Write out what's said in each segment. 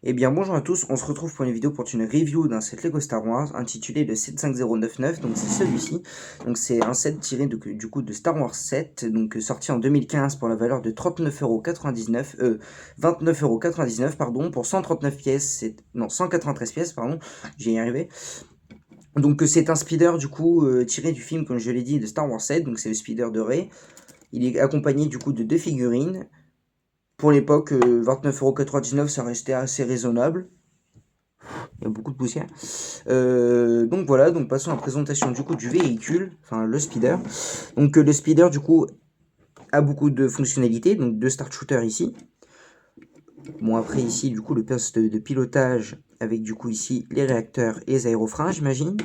Eh bien bonjour à tous, on se retrouve pour une vidéo pour une review d'un set Lego Star Wars intitulé le 75099, donc c'est celui-ci. Donc c'est un set tiré du coup de Star Wars 7, donc sorti en 2015 pour la valeur de 39,99 €, 29,99 € pardon, pour 139 pièces, non 193 pièces pardon, j'y ai arrivé. Donc c'est un speeder du coup tiré du film comme je l'ai dit de Star Wars 7, donc c'est le speeder de Rey. Il est accompagné du coup de deux figurines. Pour l'époque, 29,99 € ça restait assez raisonnable. Il y a beaucoup de poussière. Donc voilà, donc passons à la présentation du coup du véhicule, enfin le speeder. Donc le speeder du coup a beaucoup de fonctionnalités, donc deux start shooters ici. Bon après ici du coup le poste de pilotage avec du coup ici les réacteurs et les aérofreins j'imagine.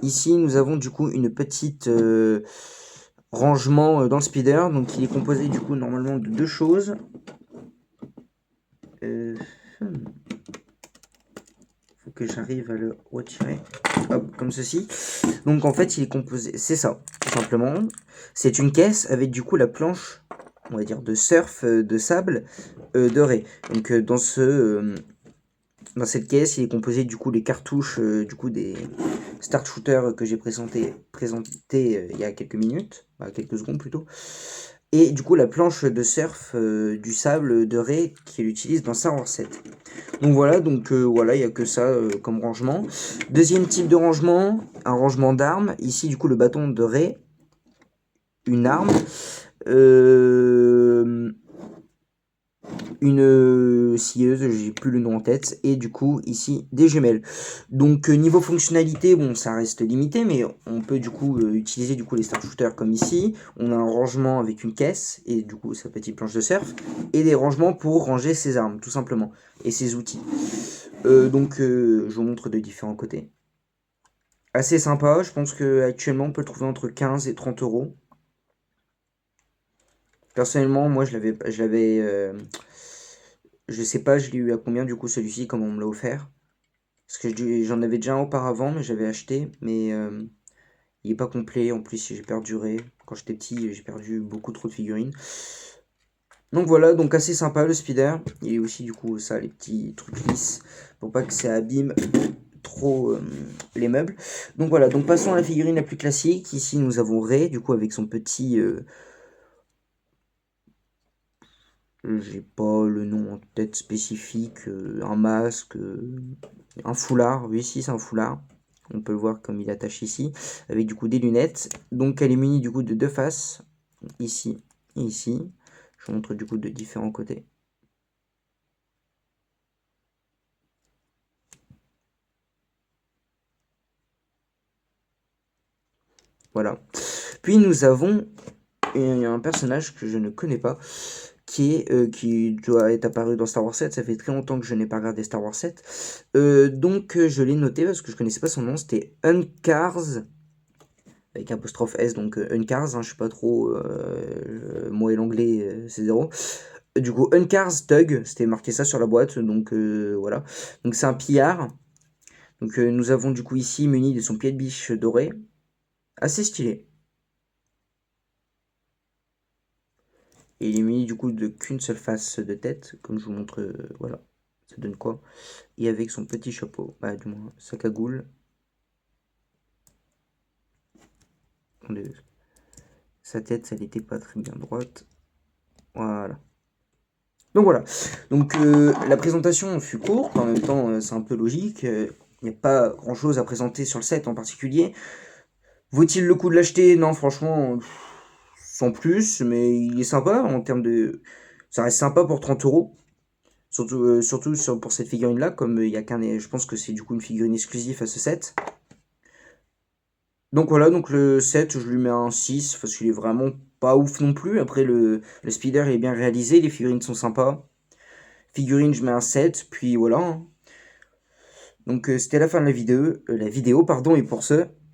Ici nous avons du coup une petite rangement dans le speeder, donc il est composé du coup normalement de deux choses. Faut que j'arrive à le retirer, hop, comme ceci. Donc en fait il est composé, c'est ça, tout simplement. C'est une caisse avec du coup la planche, on va dire de surf, de sable, de Rey. Donc dans cette caisse il est composé du coup les cartouches du coup des start shooters que j'ai présenté il y a quelques minutes, quelques secondes plutôt. Et du coup la planche de surf du sable de Rey qu'il utilise dans Star Wars 7. Donc voilà, voilà, il n'y a que ça comme rangement. Deuxième type de rangement, un rangement d'armes. Ici du coup le bâton de Rey, une arme, une scieuse, j'ai plus le nom en tête, et du coup ici des jumelles. Donc niveau fonctionnalité, bon ça reste limité, mais on peut du coup utiliser du coup les Star Shooters comme ici. On a un rangement avec une caisse et du coup sa petite planche de surf, et des rangements pour ranger ses armes tout simplement, et ses outils. Je vous montre de différents côtés. Assez sympa, je pense qu'actuellement on peut le trouver entre 15 et 30 euros. Personnellement, moi je sais pas, je l'ai eu à combien du coup celui-ci, comme on me l'a offert. Parce que j'en avais déjà un auparavant, mais j'avais acheté, mais il est pas complet. En plus, j'ai perduré. Quand j'étais petit, j'ai perdu beaucoup trop de figurines. Donc voilà, donc assez sympa le speeder. Il est aussi du coup ça, les petits trucs lisses, pour pas que ça abîme trop les meubles. Donc voilà, donc passons à la figurine la plus classique. Ici nous avons Rey, du coup avec son petit... j'ai pas le nom en tête spécifique, un masque, un foulard, oui si c'est un foulard. On peut le voir comme il attache ici, avec du coup des lunettes. Donc elle est munie du coup de deux faces, ici et ici. Je vous montre du coup de différents côtés. Voilà. Puis nous avons un personnage que je ne connais pas, qui doit être apparu dans Star Wars 7. Ça fait très longtemps que je n'ai pas regardé Star Wars 7. Je l'ai noté parce que je connaissais pas son nom. C'était Uncars, avec apostrophe S, donc Uncars, hein, je sais pas trop, moi et l'anglais, c'est zéro. Du coup, Uncars Tug, c'était marqué ça sur la boîte, donc voilà. Donc c'est un pillard. Donc nous avons du coup ici muni de son pied de biche doré, assez stylé. Et il est muni du coup de qu'une seule face de tête, comme je vous montre, voilà, ça donne quoi. Et avec son petit chapeau, du moins sa cagoule. Attendez, sa tête, elle n'était pas très bien droite. Voilà. Donc voilà. Donc la présentation fut courte, en même temps c'est un peu logique. Il n'y a pas grand chose à présenter sur le set en particulier. Vaut-il le coup de l'acheter? Non, franchement, sans plus, mais il est sympa en termes de. Ça reste sympa pour 30 euros. Surtout pour cette figurine-là, comme il y a qu'un. Je pense que c'est du coup une figurine exclusive à ce set. Donc voilà, donc le 7, je lui mets un 6, parce qu'il est vraiment pas ouf non plus. Après, le speeder il est bien réalisé, les figurines sont sympas. Figurine, je mets un 7, puis voilà, hein. Donc c'était la fin de la vidéo, pardon, et pour ce,